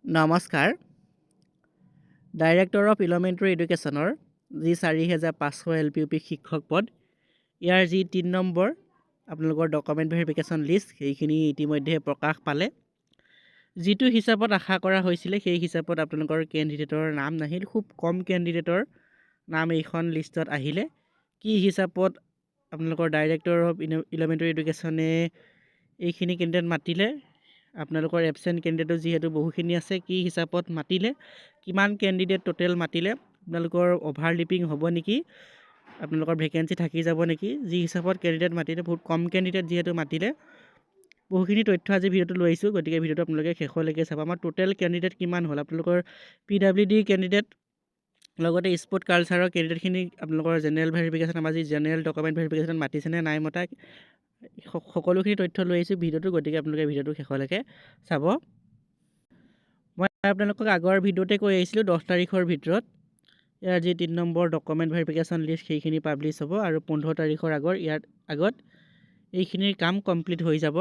নমস্কাৰ। Director of elementary এডুকেশ্যনৰ যি 4500 LPUP শিক্ষক পদ, ইয়াৰ যি 3 নম্বৰ আপোনালোকৰ ডকুমেণ্ট ভেৰিফিকেশ্যন লিষ্ট, সেইখিনি ইতিমধ্যে প্ৰকাশ পালে। যিটো হিচাপত আশা কৰা হৈছিলে, সেই হিচাপত আপোনালোকৰ কেণ্ডিডেটৰ নাম নাহিল। খুব কম কেণ্ডিডেটৰ নাম এইখন লিষ্টত আহিলে। কি হিচাপত আপোনালোকৰ ডাইৰেক্টৰ অফ এলিমেণ্টাৰী এডুকেশ্যনে এইখিনি কেণ্ডিডেট মাতিলে, আপোনালোকৰ এবচেণ্ট কেণ্ডিডেটো যিহেতু বহুখিনি আছে, কি হিচাপত মাতিলে, কিমান কেণ্ডিডেট টোটেল মাতিলে, আপোনালোকৰ অভাৰলিপিং হ'ব নেকি, আপোনালোকৰ ভেকেঞ্চি থাকি যাব নেকি, যি হিচাপত কেণ্ডিডেট মাতিলে, বহুত কম কেণ্ডিডেট যিহেতু মাতিলে, বহুখিনি তথ্য আজি ভিডিঅ'টো লৈ আহিছোঁ। গতিকে ভিডিঅ'টো আপোনালোকে শেষলৈকে চাব। আমাৰ টোটেল কেণ্ডিডেট কিমান হ'ল, আপোনালোকৰ PWD কেণ্ডিডেট, লগতে স্পৰ্ট কালচাৰৰ কেণ্ডিডেটখিনি আপোনালোকৰ জেনেৰেল ভেৰিফিকেশ্যন, আমাৰ যি জেনেৰেল ডকুমেণ্ট ভেৰিফিকেশ্যন মাতিছেনে নাই মতা, সকলোখিনি তথ্য লৈ আহিছোঁ ভিডিঅ'টো। গতিকে আপোনালোকে ভিডিঅ'টো শেষলৈকে চাব। মই আপোনালোকক আগৰ ভিডিঅ'তে কৈ আহিছিলোঁ 10 তাৰিখৰ ভিতৰত ইয়াৰ যি 3 নম্বৰ ডকুমেণ্ট ভেৰিফিকেশ্যন লিষ্ট, সেইখিনি পাব্লিছ হ'ব আৰু 15 তাৰিখৰ ইয়াৰ আগত এইখিনিৰ কাম কমপ্লিট হৈ যাব।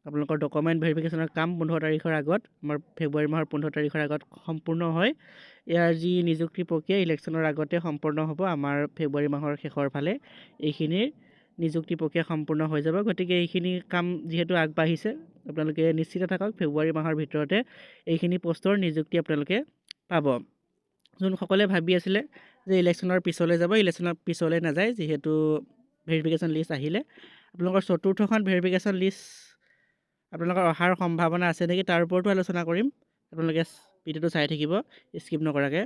আপোনালোকৰ ডকুমেণ্ট ভেৰিফিকেশ্যনৰ কাম 15 তাৰিখৰ আগত, আমাৰ ফেব্ৰুৱাৰী মাহৰ 15 তাৰিখৰ আগত সম্পূৰ্ণ হয়। ইয়াৰ যি নিযুক্তি প্ৰক্ৰিয়া ইলেকশ্যনৰ আগতে সম্পূৰ্ণ হ'ব। আমাৰ ফেব্ৰুৱাৰী মাহৰ শেষৰ ফালে এইখিনিৰ নিযুক্তি প্ৰক্ৰিয়া সম্পূৰ্ণ হৈ যাব। গতিকে এইখিনি কাম যিহেতু আগবাঢ়িছে, আপোনালোকে নিশ্চিত থাকক ফেব্ৰুৱাৰী মাহৰ ভিতৰতে এইখিনি পষ্টৰ নিযুক্তি আপোনালোকে পাব। যোনসকলে ভাবি আছিলে যে ইলেকশ্যনৰ পিছলৈ যাব, ইলেকশ্যনৰ পিছলৈ নাযায়, যিহেতু ভেৰিফিকেশ্যন লিষ্ট আহিলে। আপোনালোকৰ চতুৰ্থখন ভেৰিফিকেশ্যন লিষ্ট আপোনালোকৰ অহাৰ সম্ভাৱনা আছে নেকি, তাৰ ওপৰতো আলোচনা কৰিম। আপোনালোকে ভিডিঅ'টো চাই থাকিব স্কিপ নকৰাকৈ।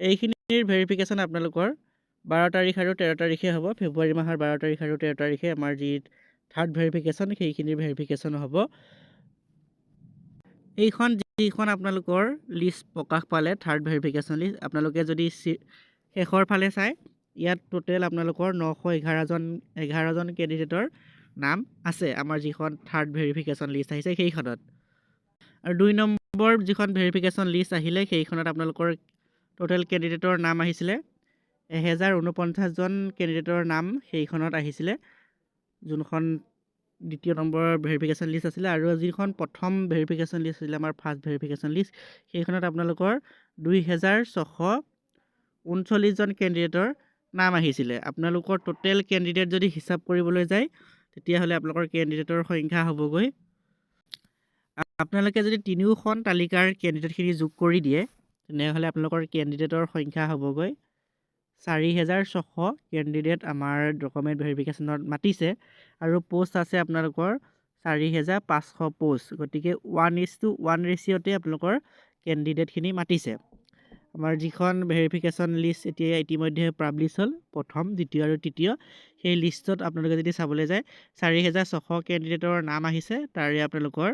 এইখিনিৰ ভেৰিফিকেশ্যন আপোনালোকৰ 12 তাৰিখ আৰু 13 তাৰিখে হ'ব। ফেব্ৰুৱাৰী মাহৰ 12 তাৰিখ আৰু 13 তাৰিখে আমাৰ যি থাৰ্ড ভেৰিফিকেশ্যন, সেইখিনিৰ ভেৰিফিকেশ্যন হ'ব। যিখন আপোনালোকৰ লিষ্ট প্ৰকাশ পালে, থাৰ্ড ভেৰিফিকেশ্যন লিষ্ট, আপোনালোকে যদি শেষৰ ফালে চাই, ইয়াত টোটেল আপোনালোকৰ 911জন কেণ্ডিডেটৰ নাম আছে আমাৰ যিখন থাৰ্ড ভেৰিফিকেশ্যন লিষ্ট আহিছে সেইখনত। আৰু 2 নম্বৰ যিখন ভেৰিফিকেশ্যন লিষ্ট আহিলে, সেইখনত আপোনালোকৰ টোটেল কেণ্ডিডেটৰ নাম আহিছিলে 1049জন কেণ্ডিডেটৰ নাম সেইখনত আহিছিলে, যোনখন দ্বিতীয় নম্বৰ ভেৰিফিকেশ্যন লিষ্ট আছিলে। আৰু যিখন প্ৰথম ভেৰিফিকেশ্যন লিষ্ট আছিলে, আমাৰ ফাৰ্ষ্ট ভেৰিফিকেশ্যন লিষ্ট, সেইখনত আপোনালোকৰ 2639জন কেণ্ডিডেটৰ নাম আহিছিলে। আপোনালোকৰ টোটেল কেণ্ডিডেট যদি হিচাপ কৰিবলৈ যায়, তেতিয়াহ'লে আপোনালোকৰ কেণ্ডিডেটৰ সংখ্যা হ'বগৈ, আপোনালোকে যদি তিনিওখন তালিকাৰ কেণ্ডিডেটখিনি যোগ কৰি দিয়ে, তেনেহ'লে আপোনালোকৰ কেণ্ডিডেটৰ সংখ্যা হ'বগৈ 4600 কেণ্ডিডেট আমাৰ ডকুমেণ্ট ভেৰিফিকেশ্যনত মাতিছে। আৰু পোষ্ট আছে আপোনালোকৰ 4500 পোষ্ট। গতিকে 1:1 ৰেচিঅ'তে আপোনালোকৰ কেণ্ডিডেটখিনি মাতিছে। আমাৰ যিখন ভেৰিফিকেশ্যন লিষ্ট এতিয়া ইতিমধ্যে পাব্লিছ হ'ল, প্ৰথম, দ্বিতীয় আৰু তৃতীয়, সেই লিষ্টত আপোনালোকে যদি চাবলৈ যায় 4600 কেণ্ডিডেটৰ নাম আহিছে। তাৰে আপোনালোকৰ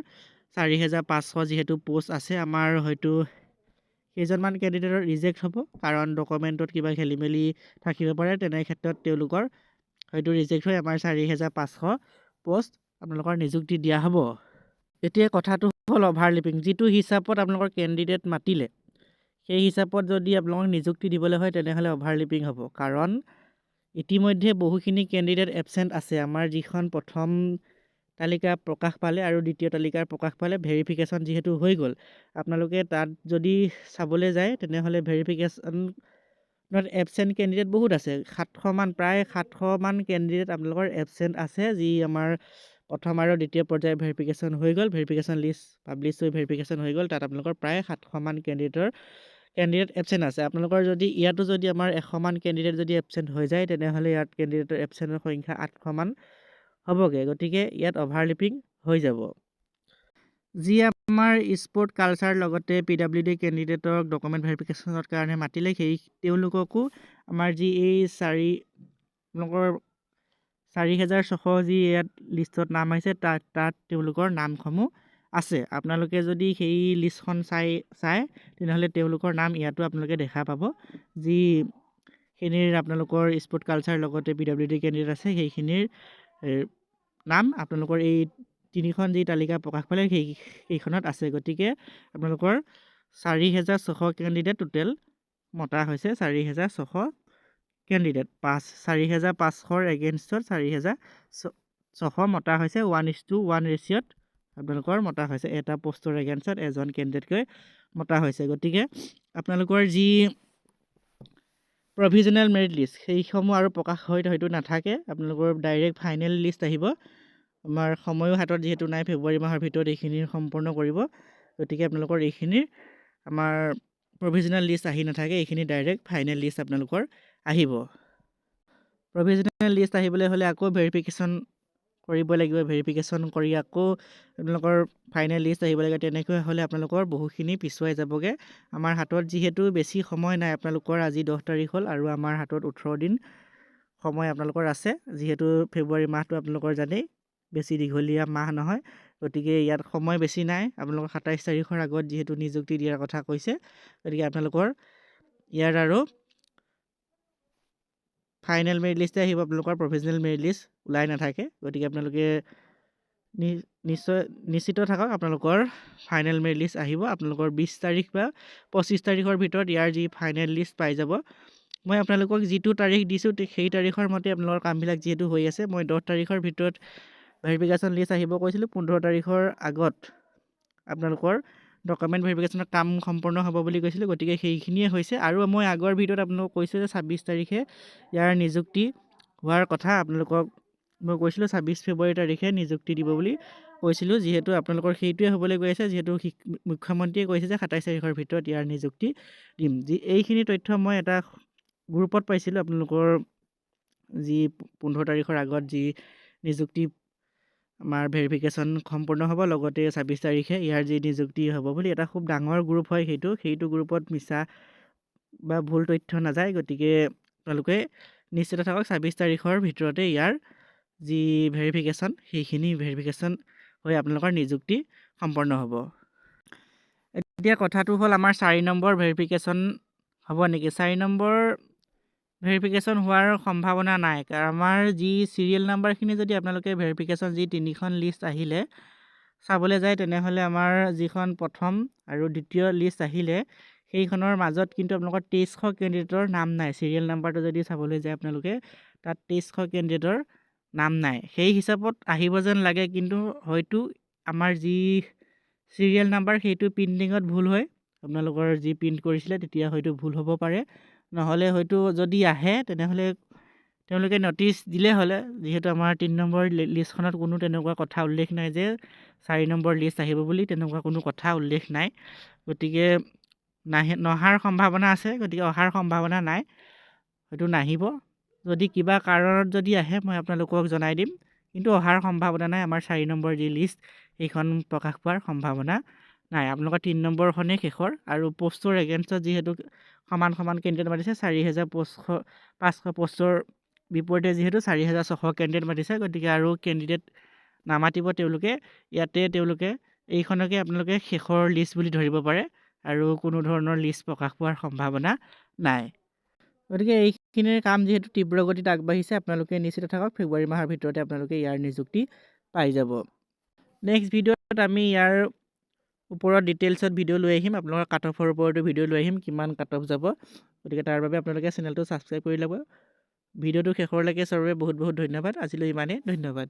4500 যিহেতু পোষ্ট আছে, আমাৰ হয়তো কেইজনমান কেণ্ডিডেটৰ ৰিজেক্ট হ'ব, কাৰণ ডকুমেণ্টত কিবা খেলি মেলি থাকিব পাৰে। তেনে ক্ষেত্ৰত তেওঁলোকৰ হয়তো ৰিজেক্ট হৈ আমাৰ 4500 পোষ্ট আপোনালোকৰ নিযুক্তি দিয়া হ'ব। এতিয়া কথাটো হ'ল অভাৰলিপিং। যিটো হিচাপত আপোনালোকৰ কেণ্ডিডেট মাতিলে, সেই হিচাপত যদি আপোনালোকক নিযুক্তি দিবলৈ হয়, তেনেহ'লে অভাৰলিপিং হ'ব, কাৰণ ইতিমধ্যে বহুখিনি কেণ্ডিডেট এবচেণ্ট আছে। আমাৰ যিখন প্ৰথম তালিকা প্ৰকাশ পালে আৰু দ্বিতীয় তালিকা প্ৰকাশ পালে, ভেৰিফিকেশ্যন যিহেতু হৈ গ'ল, আপোনালোকে তাত যদি চাবলৈ যায়, তেনেহ'লে ভেৰিফিকেশ্যনত এবচেণ্ট কেণ্ডিডেট বহুত আছে। 700মান, প্ৰায় 700মান কেণ্ডিডেট আপোনালোকৰ এবচেণ্ট আছে, যি আমাৰ প্ৰথম আৰু দ্বিতীয় পৰ্যায়ৰ ভেৰিফিকেশ্যন হৈ গ'ল, ভেৰিফিকেশ্যন লিষ্ট পাব্লিছ হৈ ভেৰিফিকেশ্যন হৈ গ'ল। তাত আপোনালোকৰ প্ৰায় 700মান কেণ্ডিডেট এবচেণ্ট আছে। আপোনালোকৰ যদি ইয়াতো যদি আমাৰ 100মান কেণ্ডিডেট যদি এবচেণ্ট হৈ যায়, তেনেহ'লে ইয়াত কেণ্ডিডেটৰ এবচেণ্টৰ সংখ্যা 800মান হ'বগৈ। গতিকে ইয়াত অভাৰলিপিং হৈ যাব। যি আমাৰ স্পৰ্ট কালচাৰ লগতে PWD কেণ্ডিডেটক ডকুমেণ্ট ভেৰিফিকেশ্যনৰ কাৰণে মাতিলে, তেওঁলোককো আমাৰ যি এই 4600 যি ইয়াত লিষ্টত নাম আহিছে, তাত তেওঁলোকৰ নামসমূহ আছে। আপোনালোকে যদি সেই লিষ্টখন চাই তেনেহ'লে তেওঁলোকৰ নাম ইয়াতো আপোনালোকে দেখা পাব। যিখিনিৰ আপোনালোকৰ স্পৰ্ট কালচাৰ লগতে PWD কেণ্ডিডেট আছে, সেইখিনিৰ নাম আপোনালোকৰ এই তিনিখন যি তালিকা প্ৰকাশ পালে, সেইখনত আছে। গতিকে আপোনালোকৰ 4600 কেণ্ডিডেট টোটেল মতা হৈছে। 4600 কেণ্ডিডেট 4500ৰ এগেইনষ্টত 4600 মতা হৈছে। 1:1 ৰেচিঅ'ত আপোনালোকৰ মতা হৈছে, এটা পোষ্টৰ এগেইনষ্টত এজন কেণ্ডিডেটকৈ মতা হৈছে। গতিকে আপোনালোকৰ যি প্ৰভিজনেল মেৰিট লিষ্ট সেইসমূহ আৰু প্ৰকাশ হয়তো নাথাকে, আপোনালোকৰ ডাইৰেক্ট ফাইনেল লিষ্ট আহিব। আমাৰ সময়ো হাতত যিহেতু নাই, ফেব্ৰুৱাৰী মাহৰ ভিতৰত এইখিনি সম্পূৰ্ণ কৰিব। গতিকে আপোনালোকৰ এইখিনিৰ আমাৰ প্ৰভিজনেল লিষ্ট আহি নাথাকে, এইখিনি ডাইৰেক্ট ফাইনেল লিষ্ট আপোনালোকৰ আহিব। প্ৰভিজনেল লিষ্ট আহিবলৈ হ'লে আকৌ ভেৰিফিকেশ্যন কৰিব লাগিব, ভেৰিফিকেশ্যন কৰি আকৌ আপোনালোকৰ ফাইনেল লিষ্ট আহিব লাগে। তেনেকৈ হ'লে আপোনালোকৰ বহুখিনি পিছুৱাই যাবগৈ। আমাৰ হাতত যিহেতু বেছি সময় নাই, আপোনালোকৰ আজি 10 তাৰিখ হ'ল আৰু আমাৰ হাতত 18 দিন সময় আপোনালোকৰ আছে। যিহেতু ফেব্ৰুৱাৰী মাহটো আপোনালোকৰ জানেই বেছি দীঘলীয়া মাহ নহয়, গতিকে ইয়াত সময় বেছি নাই। আপোনালোকৰ 27 তাৰিখৰ আগত যিহেতু নিযুক্তি দিয়াৰ কথা কৈছে, গতিকে আপোনালোকৰ ইয়াৰ আৰু ফাইনেল মেৰিট লিষ্টে আহিব, আপোনালোকৰ প্ৰভিজনেল মেৰিট লিষ্ট ওলাই নাথাকে। গতিকে আপোনালোকে নিশ্চিত থাকক, আপোনালোকৰ ফাইনেল মেৰিট লিষ্ট আহিব। আপোনালোকৰ 20 তাৰিখ বা 25 তাৰিখৰ ভিতৰত ইয়াৰ যি ফাইনেল লিষ্ট পাই যাব। মই আপোনালোকক যিটো তাৰিখ দিছোঁ সেই তাৰিখৰ মতে আপোনালোকৰ কামবিলাক যিহেতু হৈ আছে, মই 10 তাৰিখৰ ভিতৰত ভেৰিফিকেশ্যন লিষ্ট আহিব কৈছিলোঁ। 15 তাৰিখৰ আগত আপোনালোকৰ ডকুমেণ্ট ভেৰিফিকেশ্যনৰ কাম সম্পূৰ্ণ হ'ব বুলি কৈছিলোঁ। গতিকে সেইখিনিয়ে হৈছে। আৰু মই আগৰ ভিডিঅ'ত আপোনালোকক কৈছোঁ যে 26 তাৰিখে ইয়াৰ নিযুক্তি হোৱাৰ কথা আপোনালোকক মই কৈছিলোঁ। 26 ফেব্ৰুৱাৰী তাৰিখে নিযুক্তি দিব বুলি কৈছিলোঁ। যিহেতু আপোনালোকৰ সেইটোৱে হ'বলৈ গৈ আছে, যিহেতু মুখ্যমন্ত্ৰীয়ে কৈছে যে 27 তাৰিখৰ ভিতৰত ইয়াৰ নিযুক্তি দিম। এইখিনি তথ্য মই এটা গ্ৰুপত পাইছিলোঁ। আপোনালোকৰ যি 15 তাৰিখৰ আগত যি নিযুক্তি আমাৰ ভেৰিফিকেশ্যন সম্পূৰ্ণ হ'ব, লগতে 26 তাৰিখে ইয়াৰ যি নিযুক্তি হ'ব বুলি এটা খুব ডাঙৰ গ্ৰুপ হয় সেইটো গ্ৰুপত মিছা বা ভুল তথ্য নাযায়। গতিকে আপোনালোকে নিশ্চিত থাকক, 26 তাৰিখৰ ভিতৰতে ইয়াৰ যি ভেৰিফিকেশ্যন সেইখিনি ভেৰিফিকেশ্যন হৈ আপোনালোকৰ নিযুক্তি সম্পন্ন হ'ব। এতিয়া কথাটো হ'ল, আমাৰ 4 নম্বৰ ভেৰিফিকেশ্যন হ'ব নেকি? 4 নম্বৰ ভেৰিফিকেশ্যন হোৱাৰ সম্ভাৱনা নাই। কাৰণ আমাৰ যি চিৰিয়েল নাম্বাৰখিনি যদি আপোনালোকে ভেৰিফিকেশ্যন যি 3খন লিষ্ট আহিলে চাবলৈ যায়, তেনেহ'লে আমাৰ যিখন প্ৰথম আৰু দ্বিতীয় লিষ্ট আহিলে সেইখনৰ মাজত কিন্তু আপোনালোকৰ 2300 কেণ্ডিডেটৰ নাম নাই। চিৰিয়েল নাম্বাৰটো যদি চাবলৈ যায় আপোনালোকে, তাত 2300 কেণ্ডিডেটৰ নাম নাই। সেই হিচাপত আহিব যেন লাগে, কিন্তু হয়তো আমাৰ যি চিৰিয়েল নাম্বাৰ সেইটো প্ৰিণ্টিঙত ভুল হয়। আপোনালোকৰ যি প্ৰিণ্ট কৰিছিলে তেতিয়া হয়তো ভুল হ'ব পাৰে। নহ'লে হয়তো যদি আহে তেনেহ'লে তেওঁলোকে ন'টিচ দিলে হ'লে। যিহেতু আমাৰ 3 নম্বৰ লিষ্টখনত কোনো তেনেকুৱা কথা উল্লেখ নাই যে 4 নম্বৰ লিষ্ট আহিব বুলি, তেনেকুৱা কোনো কথা উল্লেখ নাই। গতিকে নহাৰ সম্ভাৱনা আছে, গতিকে অহাৰ সম্ভাৱনা নাই, হয়তো নাহিব। যদি কিবা কাৰণত যদি আহে মই আপোনালোকক জনাই দিম, কিন্তু অহাৰ সম্ভাৱনা নাই। আমাৰ 4 নম্বৰ যি লিষ্ট সেইখন প্ৰকাশ পোৱাৰ সম্ভাৱনা নাই। আপোনালোকৰ 3 নম্বৰখনেই শেষৰ। আৰু পোষ্টৰ এগেইনষ্টত যিহেতু সমান কেণ্ডিডেট মাতিছে, 4500 পোষ্টৰ বিপৰীতে যিহেতু 4600 কেণ্ডিডেট মাতিছে, গতিকে আৰু কেণ্ডিডেট নামাতিব তেওঁলোকে। তেওঁলোকে এইখনকে আপোনালোকে শেষৰ লিষ্ট বুলি ধৰিব পাৰে, আৰু কোনো ধৰণৰ লিষ্ট প্ৰকাশ পোৱাৰ সম্ভাৱনা নাই। গতিকে এইখিনিৰ কাম যিহেতু তীব্ৰ গতিত আগবাঢ়িছে, আপোনালোকে নিশ্চিত থাকক, ফেব্ৰুৱাৰী মাহৰ ভিতৰতে আপোনালোকে ইয়াৰ নিযুক্তি পাই যাব। নেক্সট ভিডিঅ'ত আমি ইয়াৰ ওপৰত ডিটেইলছত ভিডিঅ' লৈ আহিম। আপোনালোকৰ কাট অফৰ ওপৰতো ভিডিঅ' লৈ আহিম, কিমান কাট অফ যাব। গতিকে তাৰ বাবে আপোনালোকে চেনেলটো ছাবস্ক্ৰাইব কৰি ল'ব। ভিডিঅ'টো শেষৰলৈকে চোৱাৰ বাবে বহুত বহুত ধন্যবাদ। আজিলৈ ইমানেই, ধন্যবাদ।